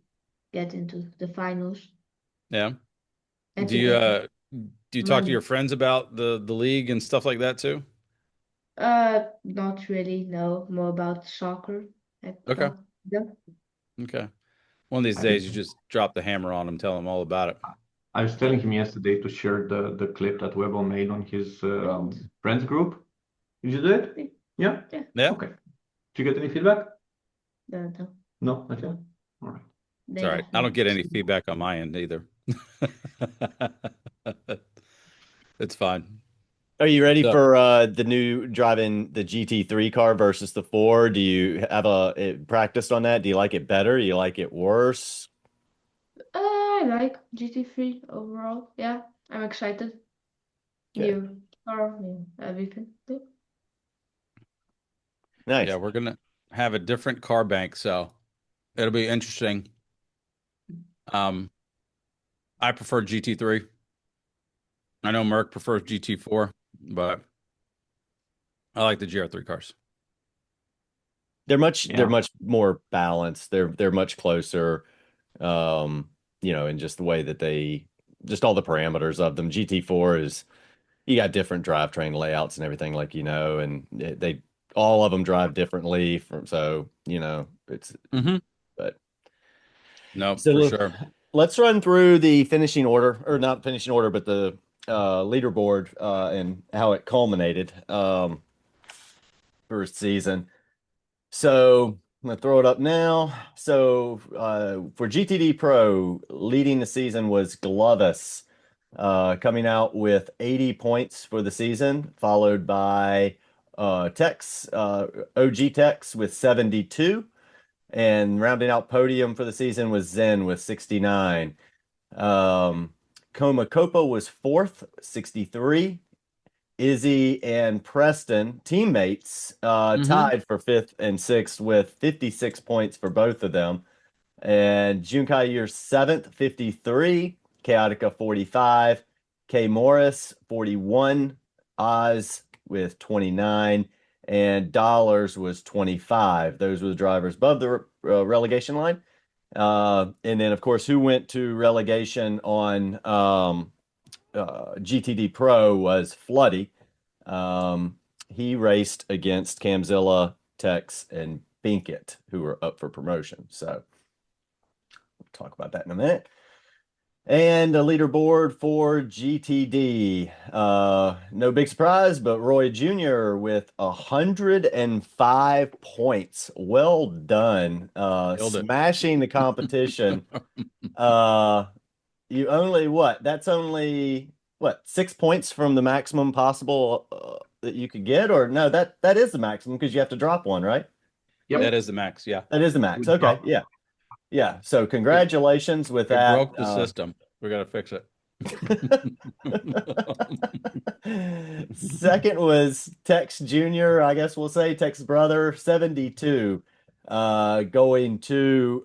get into the finals Yeah. and Do to you get do you talk to money. your friends about the league and stuff like that too? Not really, no. More about soccer. I Okay. talk to them. Okay. One of these I, days you just drop the hammer on them, tell them all about it. I was telling him yesterday to share the clip that Webber made on his friends group. Did you do it? Yeah? Yeah. Yeah. Okay. Did you get any feedback? No, No, not yet. no. All right. It's They all right. I don't haven't get any seen it. feedback on my end either. It's fine. Are you ready So, for the new driving the GT3 car versus the 4? Do you have practiced on that? Do you like it better? Do you like it worse? I like GT3 overall. Yeah, I'm excited. Okay. New car, new everything. Yeah. Nice. yeah, we're gonna have a different car bank, so it'll be interesting. Um, I prefer GT3. I know Merc prefers GT4, but I like the GR3 cars. They're Yeah. much more balanced. They're much closer. In just the way that just all the parameters of them. GT4 is you got different drivetrain layouts and everything and they all of them drive differently it's Mm-hmm. but No, so for sure. let's run through the finishing order, or not finishing order, but the leaderboard and how it culminated first season. So I'm gonna throw it up now. So for GTD Pro, leading the season was Glovis, coming out with 80 points for the season, followed by Tex, OG Tex with 72, and rounding out podium for the season was Zen with 69. Coma Copa was fourth, 63. Izzy and Preston, teammates, Mm-hmm. tied for fifth and sixth with 56 points for both of them. And Junkai Year seventh, 53. Chaotica 45. K Morris 41. Oz with 29. And Dollars was 25. Those were the drivers above the relegation line. And then, of course, who went to relegation on GTD Pro was Floody. He raced against Camzilla, Tex, and Binkett, who were up for promotion. So we'll talk about that in a minute. And a leaderboard for GTD. No big surprise, but Roy Jr. with 105 points. Well done. Killed it. Smashing the competition. You only That's only 6 points from the maximum possible that you could get, or no? That is the maximum because you have to drop one, right? Yep. That is the max, yeah. That is the max. Good Okay, job. yeah, yeah. So congratulations with We that. broke the system. We gotta fix it. Second was Tex Jr., I guess we'll say Tex brother, 72, going to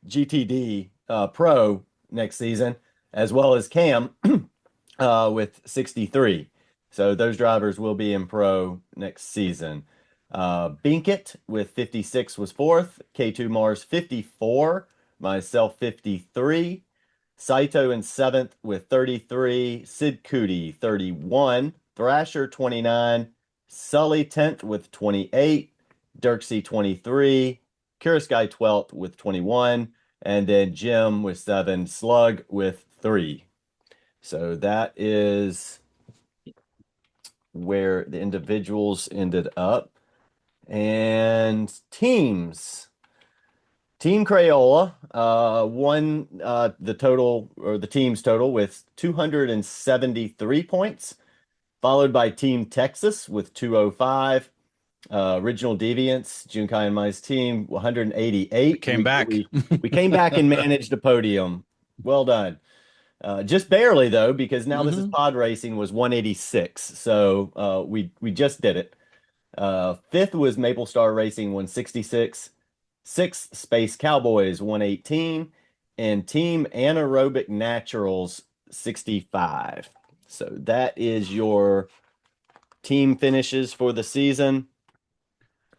GTD Pro next season, as well as Cam with 63. So those drivers will be in Pro next season. Binkett with 56 was fourth. K2 Mars 54. Myself 53. Saito in seventh with 33. Sid Cootie 31. Thrasher 29. Sully 10th with 28. Dirksey 23. Kurisky 12th with 21. And then Jim with 7. Slug with 3. So that is where the individuals ended up. And teams. Team Crayola won the total or the team's total with 273 points, followed by Team Texas with 205. Original Deviants, Junkai and Mai's team, 188. Came back. We came back and managed a podium. Well done. Just barely though, because now this is pod racing was 186. So we just did it. Fifth was Maple Star Racing 166. Sixth, Space Cowboys 118. And Team Anaerobic Naturals 65. So that is your team finishes for the season.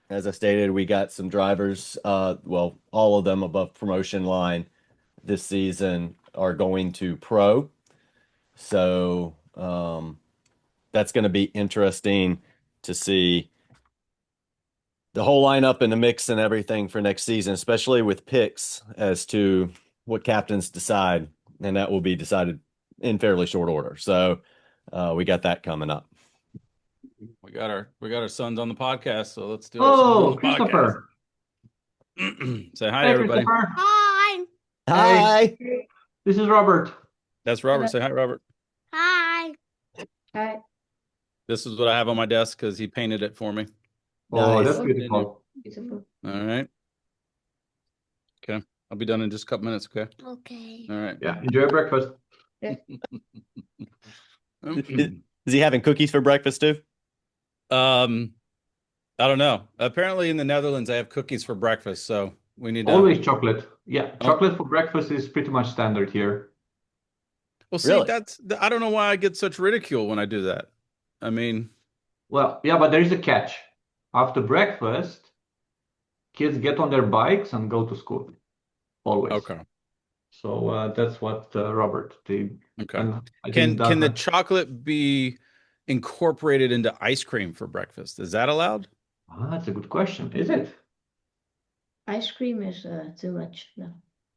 As I stated, we got some drivers, well, all of them above promotion line this season are going to pro. So that's going to be interesting to see the whole lineup in the mix and everything for next season, especially with picks as to what captains decide. And that will be decided in fairly short order. So we got that coming up. We got our sons on the podcast, so let's do Oh, Christopher. Say hi, everybody. Hi. Hi. Hey, this is Robert. That's Robert. Say hi, Robert. Hi. Hi. This is what I have on my desk because he painted it for me. Oh, Nice. that's beautiful. Beautiful. All right. Okay. I'll be done in just a couple minutes. Okay. Okay. All right. Yeah, enjoy breakfast. Is he having cookies for breakfast too? I don't know. Apparently in the Netherlands, they have cookies for breakfast, so we need to. Always chocolate. Yeah, chocolate for breakfast is pretty much standard here. Well, see, Really? I don't know why I get such ridicule when I do that. I mean, Well, yeah, but there is a catch. After breakfast, kids get on their bikes and go to school. Always. okay. So that's what Robert did. Okay. And I Can think the that- chocolate be incorporated into ice cream for breakfast? Is that allowed? That's a good question. Is it Ice cream is too much. No.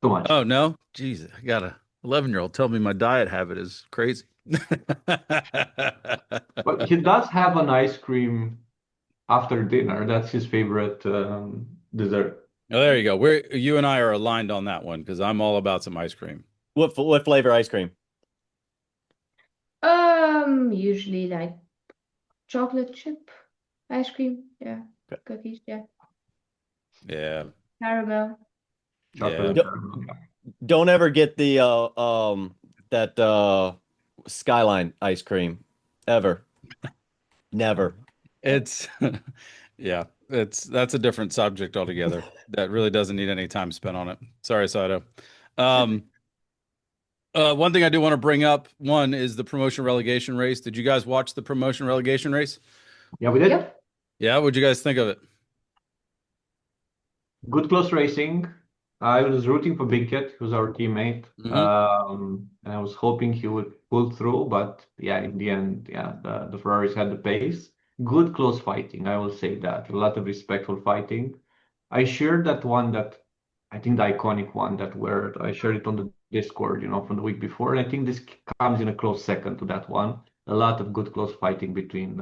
too much? Oh no. Jeez, I got a 11-year-old tell me my diet habit is crazy. But he does have an ice cream after dinner. That's his favorite dessert. Oh, there you go. You and I are aligned on that one because I'm all about some ice cream. What flavor ice cream? Usually like chocolate chip ice cream. Yeah. Okay. Cookies. Yeah. Yeah. Chocolate Yeah. and caramel. Don't ever get the that Skyline ice cream ever. Never. It's yeah, that's a different subject altogether. That really doesn't need any time spent on it. Sorry, Saito. One thing I do want to bring up, one is the promotion relegation race. Did you guys watch the promotion relegation race? Yeah, we did. Yep. Yeah, what'd you guys think of it? Good close racing. I was rooting for Big Cat, who's our teammate. And I was hoping he would pull through, but yeah, in the end, yeah, the Ferraris had the pace. Good close fighting, I will say that. A lot of respectful fighting. I shared that one that I think the iconic one that where I shared it on the Discord, from the week before. And I think this comes in a close second to that one. A lot of good close fighting between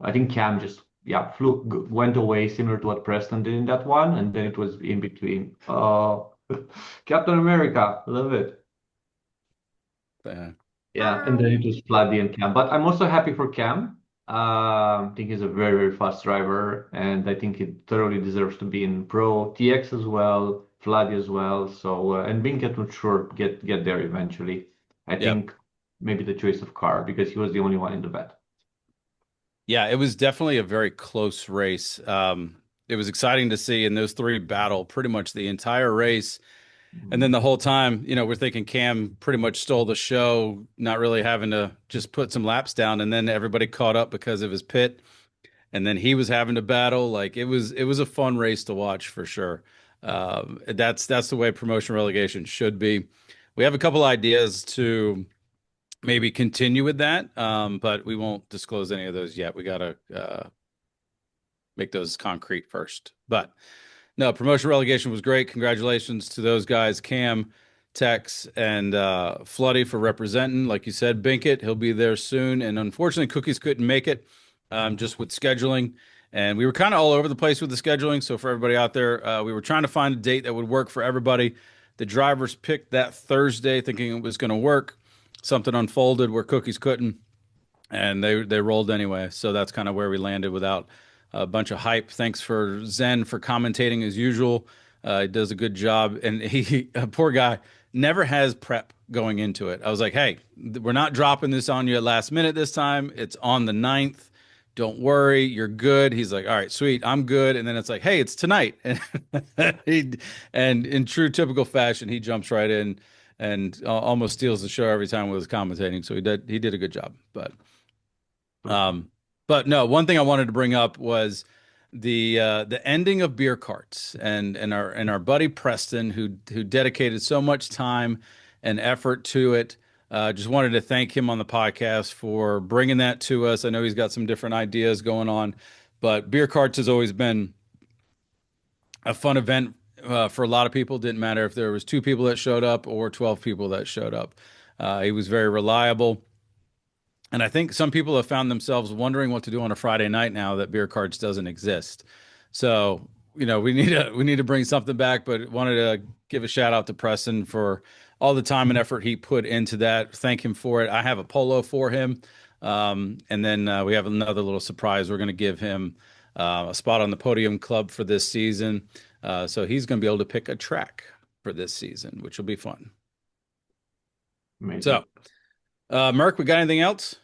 I think Cam just went away similar to what Preston did in that one, and then it was in between. Captain America, love it. Yeah, and then it was Vladdy and Cam. But I'm also happy for Cam. I think he's a very, very fast driver, and I think he thoroughly deserves to be in Pro. TX as well, Vladdy as well. So and Binket would sure get there eventually. I think maybe the choice of car because he was the only one in the vet. Yeah, it was definitely a very close race. It was exciting to see, and those three battle pretty much the entire race. And then the whole time, we're thinking Cam pretty much stole the show, not really having to just put some laps down. And then everybody caught up because of his pit. And then he was having to battle. Like it was a fun race to watch for sure. That's the way promotion relegation should be. We have a couple ideas to maybe continue with that, but we won't disclose any of those yet. We got to make those concrete first. But no, promotion relegation was great. Congratulations to those guys. Cam Tex, and Floody for representing. Like you said, Binkett, he'll be there soon. And unfortunately, Cookies couldn't make it just with scheduling. And we were kind of all over the place with the scheduling. So for everybody out there, we were trying to find a date that would work for everybody. The drivers picked that Thursday thinking it was going to work. Something unfolded where Cookies couldn't, and they rolled anyway. So that's kind of where we landed without a bunch of hype. Thanks for Zen for commentating as usual. He does a good job, and he poor guy never has prep going into it. I was like, hey, we're not dropping this on you at last minute this time. It's on the 9th. Don't worry, you're good. He's like, all right, sweet, I'm good. And then it's like, hey, it's tonight. And in true typical fashion, he jumps right in and almost steals the show every time with his commentating. So he did a good job. But no, one thing I wanted to bring up was the ending of Beer Carts and our buddy Preston who dedicated so much time and effort to it. Just wanted to thank him on the podcast for bringing that to us. I know he's got some different ideas going on, but Beer Carts has always been a fun event for a lot of people. Didn't matter if there was 2 people that showed up or 12 people that showed up. He was very reliable. And I think some people have found themselves wondering what to do on a Friday night now that Beer Carts doesn't exist. So, we need to bring something back, but wanted to give a shout out to Preston for all the time and effort he put into that. Thank him for it. I have a polo for him. And then we have another little surprise. We're going to give him a spot on the podium club for this season. So he's going to be able to pick a track for this season, which will be fun. Amazing. So, Merc, we got anything else?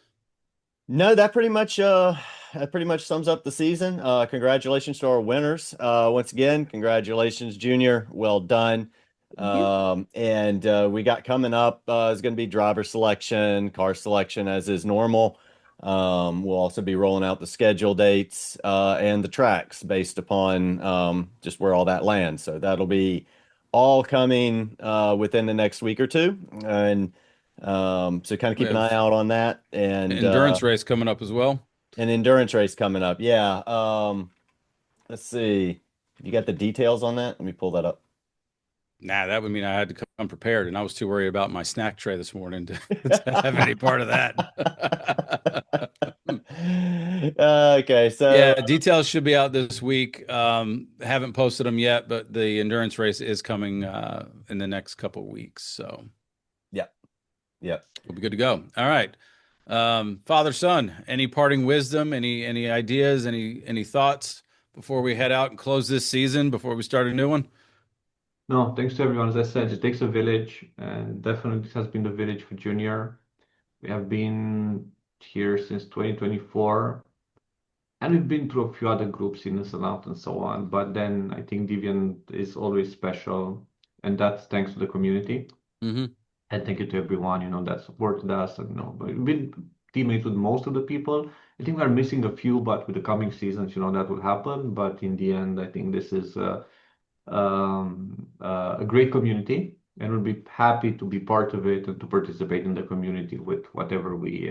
No, that pretty much sums up the season. Congratulations to our winners. Once again, congratulations, Junior. Well done. And we got coming up is going to be driver selection, car selection as is normal. We'll also be rolling out the schedule dates and the tracks based upon just where all that lands. So that'll be all coming within the next week or two. And so kind of keep an eye out on that. And endurance race coming up as well. An endurance race coming up. Yeah. Let's see. You got the details on that? Let me pull that up. Nah, that would mean I had to come prepared, and I was too worried about my snack tray this morning to have any part of that. Okay, so yeah, details should be out this week. Haven't posted them yet, but the endurance race is coming in the next couple of weeks. So, yeah, we'll be good to go. All right, father, son, any parting wisdom? Any ideas? Any thoughts before we head out and close this season? Before we start a new one? No, thanks to everyone. As I said, it takes a village, and definitely this has been the village for Junior. We have been here since 2024, and we've been through a few other groups in and out and so on. But then I think Deviant is always special, and that's thanks to the community. Mm-hmm. And thank you to everyone, that supported us. And but we've been teammates with most of the people. I think we're missing a few, but with the coming seasons, that will happen. But in the end, I think this is a great community, and we'll be happy to be part of it and to participate in the community with whatever we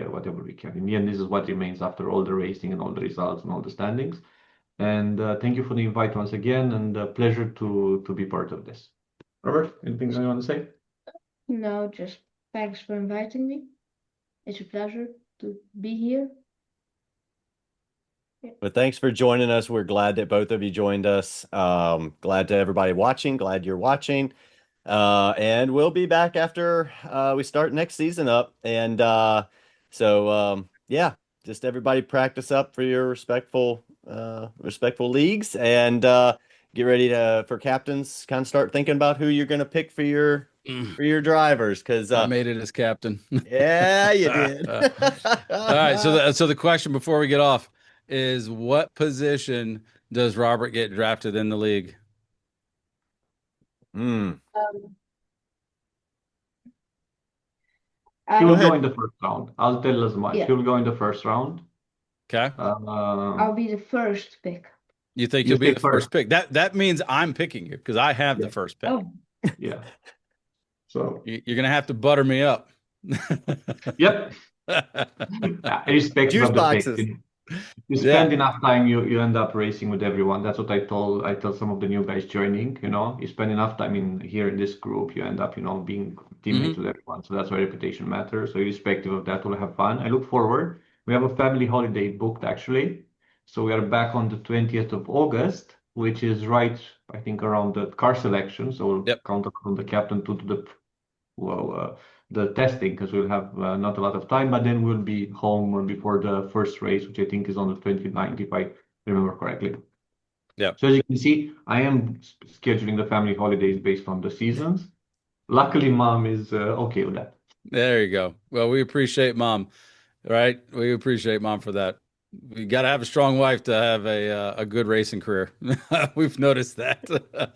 can. In the end, this is what remains after all the racing and all the results and all the standings. And thank you for the invite once again, and a pleasure to be part of this. Robert, anything you want to say? No, just thanks for inviting me. It's a pleasure to be here. But thanks for joining us. We're glad that both of you joined us. Glad to everybody watching. Glad you're watching. And we'll be back after we start next season up. And yeah, just everybody practice up for your respectful leagues, and get ready for captains. Kind of start thinking about who you're going to pick for your drivers, because I made it as captain. Yeah, you did. All right. So the question before we get off is, what position does Robert get drafted in the league? He I, will ahead. go in the first round. I'll tell as much. Yeah. He will go in the first round. Okay. I'll be the first pick. You think You you'll be pick the first first. pick? That means I'm picking you because I have the Yeah. first pick. Oh, Yeah. So, You're gonna have to butter me up. yep. I respect Juice from the boxes. pick. You spend enough time, you end up racing with everyone. That's what I tell some of the new guys joining, you spend enough time in here in this group, you end up, being teammates with everyone. So that's why reputation matters. So irrespective of that, we'll have fun. I look forward. We have a family holiday booked actually. So we are back on the 20th of August, which is right, I think, around the car selection. So we'll count on the captain to do the testing because we'll have not a lot of time, but then we'll be home before the first race, which I think is on the 29th, if I remember correctly. Yeah. So as you can see, I am scheduling the family holidays based on the seasons. Luckily, mom is okay with that. There you go. Well, we appreciate mom, right? We appreciate mom for that. You got to have a strong wife to have a good racing career. We've noticed that.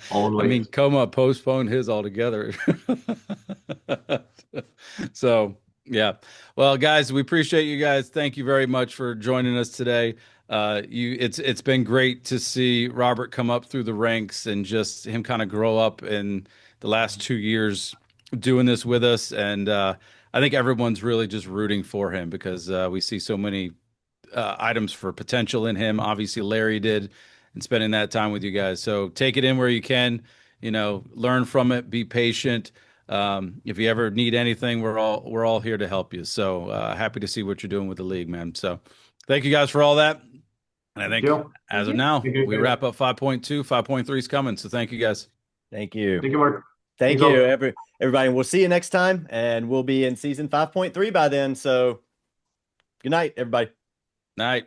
Always. I mean, Coma postponed his altogether. So, yeah. Well, guys, we appreciate you guys. Thank you very much for joining us today. It's been great to see Robert come up through the ranks and just him kind of grow up in the last 2 years doing this with us. And I think everyone's really just rooting for him because we see so many items for potential in him. Obviously, Larry did, and spending that time with you guys. So take it in where you can, learn from it, be patient. If you ever need anything, we're all here to help you. So happy to see what you're doing with the league, man. So thank you guys for all that. And I think as of now, we wrap up 5.2, 5.3 is coming. So thank you guys. Thank you. Thank you, Mark. Thank you, everybody. We'll see you next time, and we'll be in season 5.3 by then. So good night, everybody. Night.